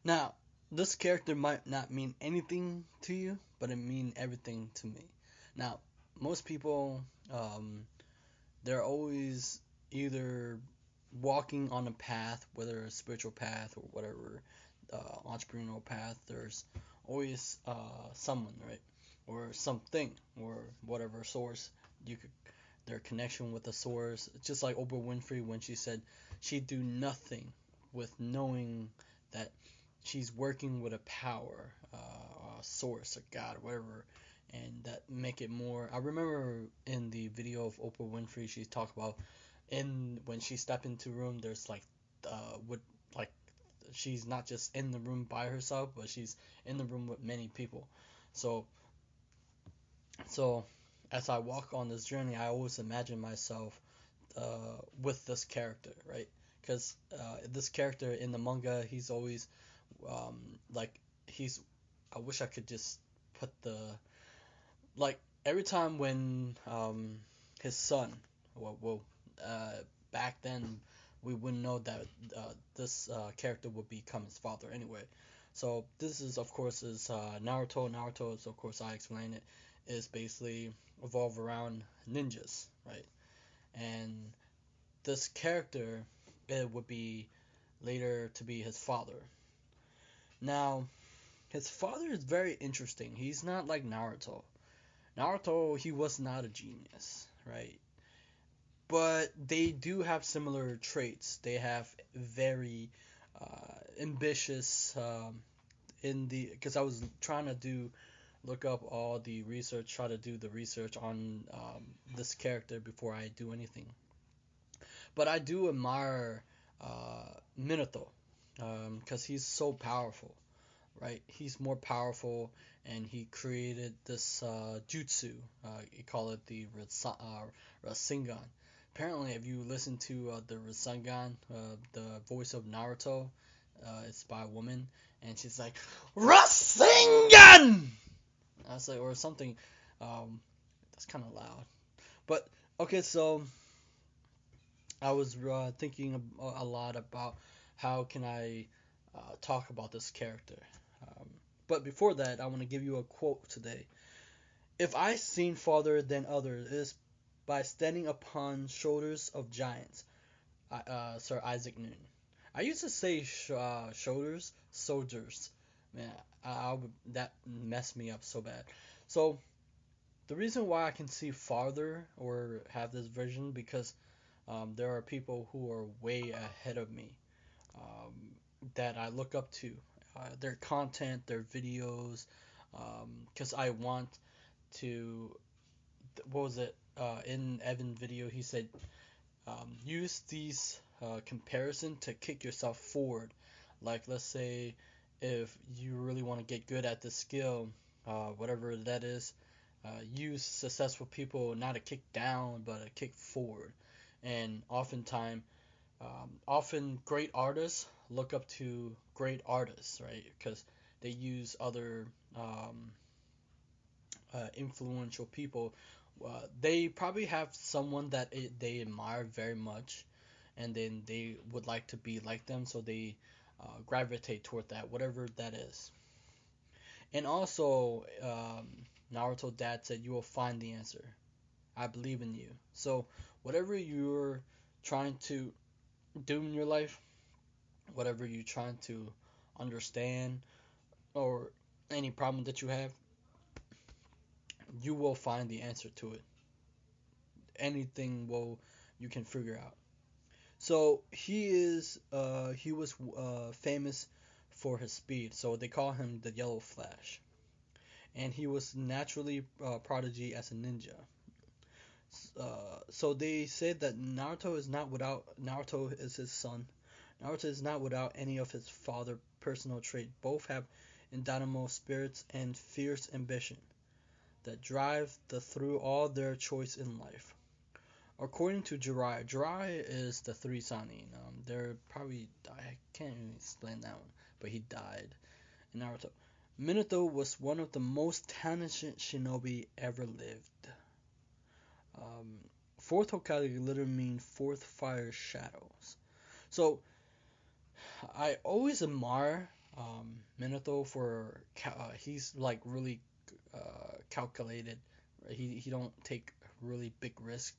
Now, this character might not mean anything to you, but it mean everything to me. Now, most people, they're always either walking on a path, whether a spiritual path or whatever, entrepreneurial path. There's always someone, right, or something, or whatever source you could their connection with the source. Just like Oprah Winfrey when she said she'd do nothing with knowing that she's working with a power, a source, a God, whatever, and that make it more. I remember in the video of Oprah Winfrey, she talked about in when she stepped into room, there's like, with like she's not just in the room by herself, but she's in the room with many people. So so as I walk on this journey, I always imagine myself with this character, right? Because this character in the manga, he's always um, like he's. I wish I could just put the like every time when his son, well back then we wouldn't know that this character would become his father anyway. So this is of course is Naruto. Naruto is of course I explain it is basically evolve around ninjas, right? And this character it would be later to be his father. Now his father is very interesting. He's not like Naruto. Naruto, he was not a genius, right? But they do have similar traits. They have very ambitious in the because I was trying to do look up all the research, try to do the research on this character before I do anything. But I do admire Minato because he's so powerful, right? He's more powerful, and he created this jutsu. You call it the Rasengan. Apparently, if you listen to the Rasengan, the voice of Naruto, it's by a woman, and she's like Rasengan. I say or something. Um, that's kind of loud, but okay. So I was thinking a lot about how can I talk about this character. Um, but before that, I want to give you a quote today. If I seen farther than others, it is by standing upon shoulders of giants. Sir Isaac Newton. I used to say shoulders, soldiers. Man, that messed me up so bad. So the reason why I can see farther or have this vision because there are people who are way ahead of me um, that I look up to. Their content, their videos, because I want to. What was it? In Evan's video, he said use these comparison to kick yourself forward. Like let's say if you really want to get good at this skill, whatever that is, use successful people not a kick down but a kick forward. And often great artists look up to great artists, right? Because they use other influential people. They probably have someone that they admire very much, and then they would like to be like them, so they gravitate toward that, whatever that is. And also, Naruto dad said, "You will find the answer. I believe in you." So, whatever you're trying to do in your life, whatever you're trying to understand, or any problem that you have, you will find the answer to it. Anything will you can figure out. So he was famous for his speed, so they call him the Yellow Flash, and he was naturally prodigy as a ninja. So they said that Naruto is his son. Naruto is not without any of his father personal trait. Both have indomitable spirits and fierce ambition that drive the through all their choice in life. According to Jiraiya is the three Sanin. They're probably I can't even explain that one, but he died in Naruto. Minato was one of the most talented shinobi ever lived. Um, fourth Hokage literally means fourth fire shadows. So I always admire Minato for he's like really calculated. He don't take really big risk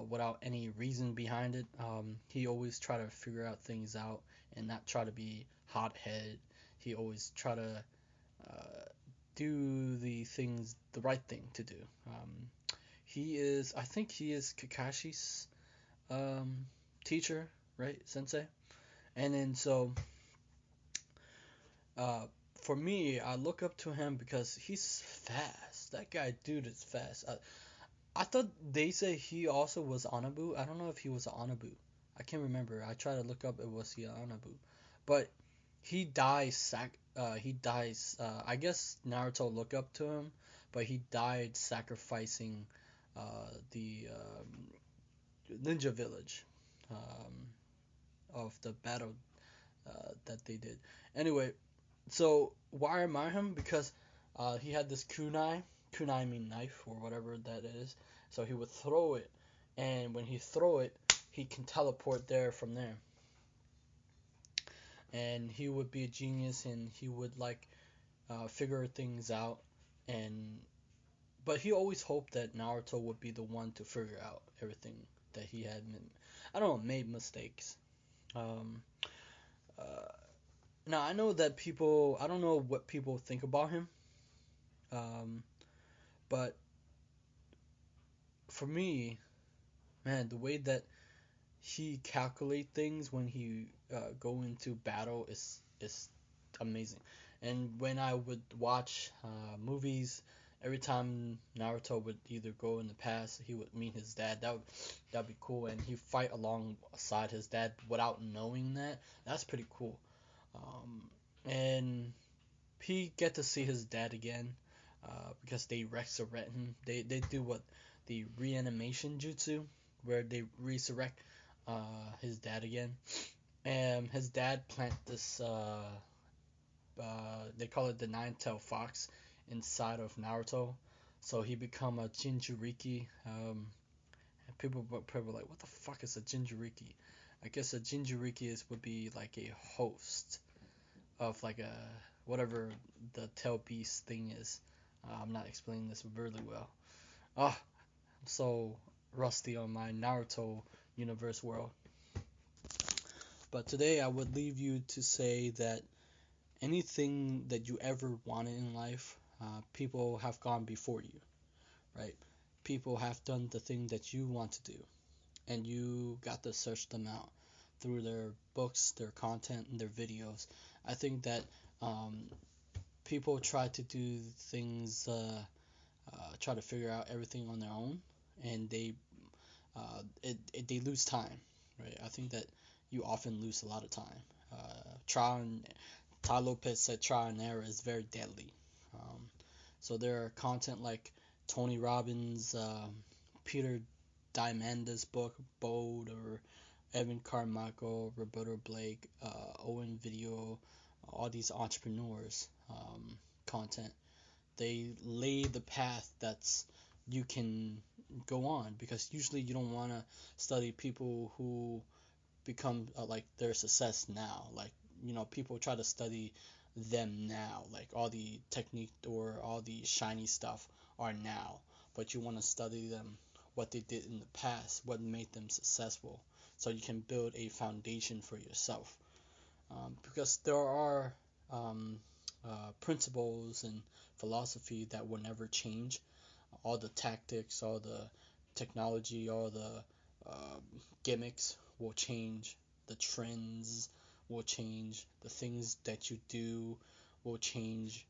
without any reason behind it. He always try to figure out things out and not try to be hot headed. He always try to uh, do the right thing to do. I think he is Kakashi's um, teacher, right, sensei? And then so uh, for me, I look up to him because he's fast. That guy, dude, is fast. I thought they say he also was Anabu. I don't know if he was Anabu. I can't remember. I tried to look up it was he Anabu, but he dies. He dies. I guess Naruto looked up to him, but he died sacrificing the ninja village of the battle that they did. Anyway, so why I admire him? Because he had this kunai. Kunai mean knife or whatever that is. So he would throw it, and when he throw it, he can teleport there from there. And he would be a genius, and he would like figure things out. And but he always hoped that Naruto would be the one to figure out everything that he had. I don't know, made mistakes. Um, uh, Now I know that people. I don't know what people think about him. Um, but for me, man, the way that he calculate things when he go into battle is amazing. And when I would watch movies, every time Naruto would either go in the past, he would meet his dad. That'd be cool, and he fight alongside his dad without knowing that. That's pretty cool. Um, and he get to see his dad again because they resurrect him. They do what the reanimation jutsu, where they resurrect his dad again. And his dad plant this they call it the nine-tailed fox inside of Naruto, so he become a Jinchuriki. And people are like, what the fuck is a Jinchuriki? I guess a Jinchuriki would be like a host of like a whatever the tail beast thing is. I'm not explaining this really well. Ah, I'm so rusty on my Naruto universe world. But today I would leave you to say that anything that you ever wanted in life, people have gone before you, right? People have done the thing that you want to do, and you got to search them out through their books, their content, and their videos. I think that um, people try to do things, try to figure out everything on their own, and they lose time, right? I think that you often lose a lot of time. Trial and Ty Lopez said trial and error is very deadly. Um, so there are content like Tony Robbins, Peter Diamandis' book Bold, or Evan Carmichael, Roberto Blake, Owen Video, all these entrepreneurs content. They lay the path that's you can go on, because usually you don't want to study people who become like their success now. Like, people try to study them now. Like all the technique or all the shiny stuff are now, but you want to study them, what they did in the past, what made them successful, so you can build a foundation for yourself. Because there are principles and philosophy that will never change. All the tactics, all the technology, all the um, gimmicks will change. The trends will change. The things that you do will change.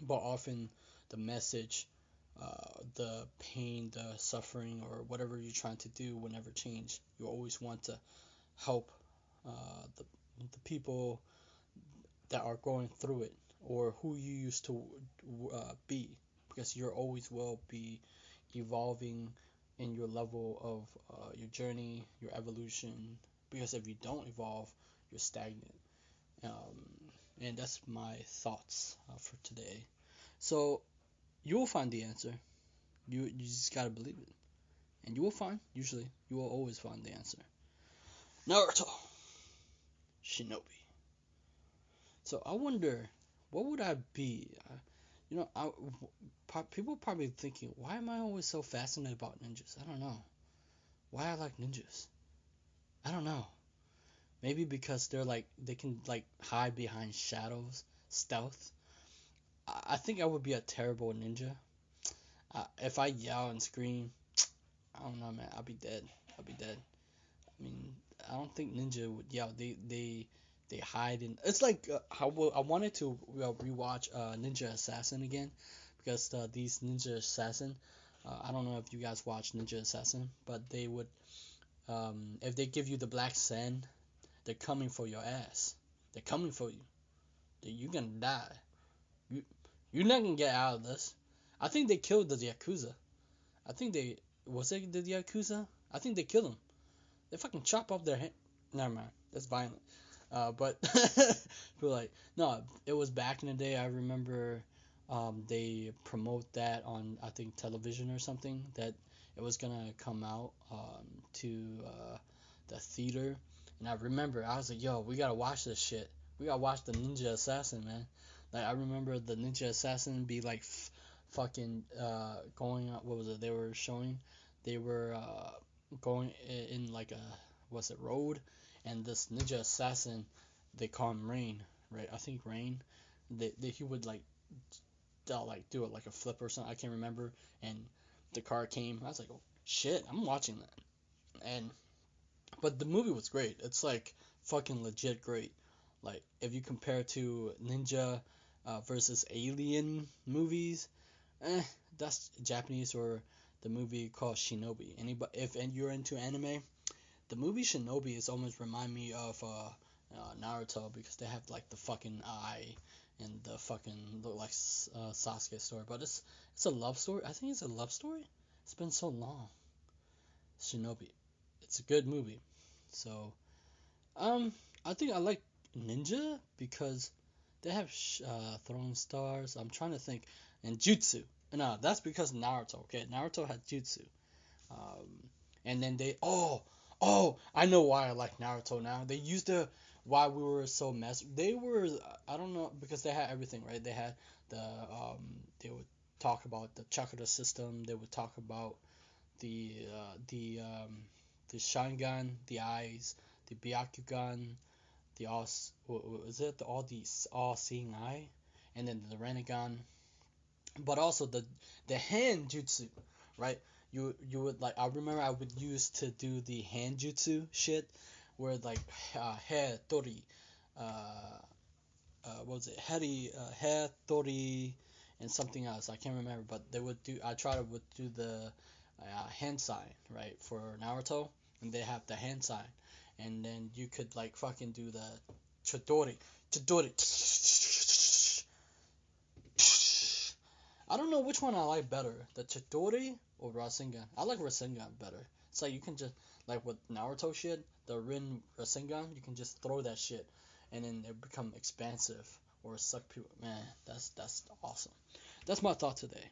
But often the message, the pain, the suffering, or whatever you're trying to do will never change. You always want to help the people that are going through it, or who you used to be, because you're always will be evolving in your level of your journey, your evolution. Because if you don't evolve, you're stagnant. And that's my thoughts for today. So you'll find the answer. You just gotta believe it, and you will find. Usually, you will always find the answer. Naruto, Shinobi. So I wonder, what would I be? You know, people probably thinking, why am I always so fascinated about ninjas? I don't know. Why I like ninjas? I don't know. Maybe because they're like they can like hide behind shadows, stealth. I think I would be a terrible ninja. If I yell and scream, I don't know, man. I'll be dead. I'll be dead. I mean, I don't think ninja would yell. They hide in. It's like how I wanted to rewatch Ninja Assassin again because these Ninja Assassin. I don't know if you guys watch Ninja Assassin, but they would if they give you the black sand, they're coming for your ass. They're coming for you. You're gonna die. You you're not gonna get out of this. I think they killed the Yakuza. I think they was it the Yakuza? I think they killed them. They fucking chop off their hand. Never mind. That's violent. But but like no, it was back in the day. I remember they promote that on I think television or something that it was gonna come out to the theater. And I remember I was like, yo, we gotta watch this shit. We gotta watch the Ninja Assassin, man. Like I remember the Ninja Assassin be like fucking going up. What was it? They were showing. They were going in like a was it road, and this ninja assassin, they call him Rain, right? I think Rain. He would like they'll like do it like a flip or something. I can't remember. And the car came. I was like, oh shit, I'm watching that. And but the movie was great. It's like fucking legit great. Like if you compare to Ninja versus Alien movies, that's Japanese or the movie called Shinobi. Anybody, if and you're into anime, the movie Shinobi is almost remind me of Naruto because they have like the fucking eye and the fucking look like Sasuke story. But it's a love story. I think it's a love story. It's been so long. Shinobi. It's a good movie. So um, I think I like Ninja because they have throwing stars. I'm trying to think. And Jutsu. No, that's because Naruto. Okay, Naruto had Jutsu. Um, and then I know why I like Naruto now. They used to why we were so messed. They were I don't know because they had everything right. They had they would talk about the chakra system. They would talk about the uh, the um, the Sharingan, the eyes, the Byakugan, the all was it the all seeing eye, and then the Rinnegan, but also the hand jutsu, right? You would like I remember I would use to do the hand jutsu shit, where like hair tori, uh, what was it hair tori, and something else I can't remember, but they would do I try to would do the hand sign right for Naruto, and they have the hand sign, and then you could like fucking do the chidori chidori I don't know which one I like better, the Chidori or Rasengan. I like Rasengan better. It's like you can just like with Naruto shit, the Rin Rasengan, you can just throw that shit, and then it become expansive or suck people. Man, that's awesome. That's my thought today.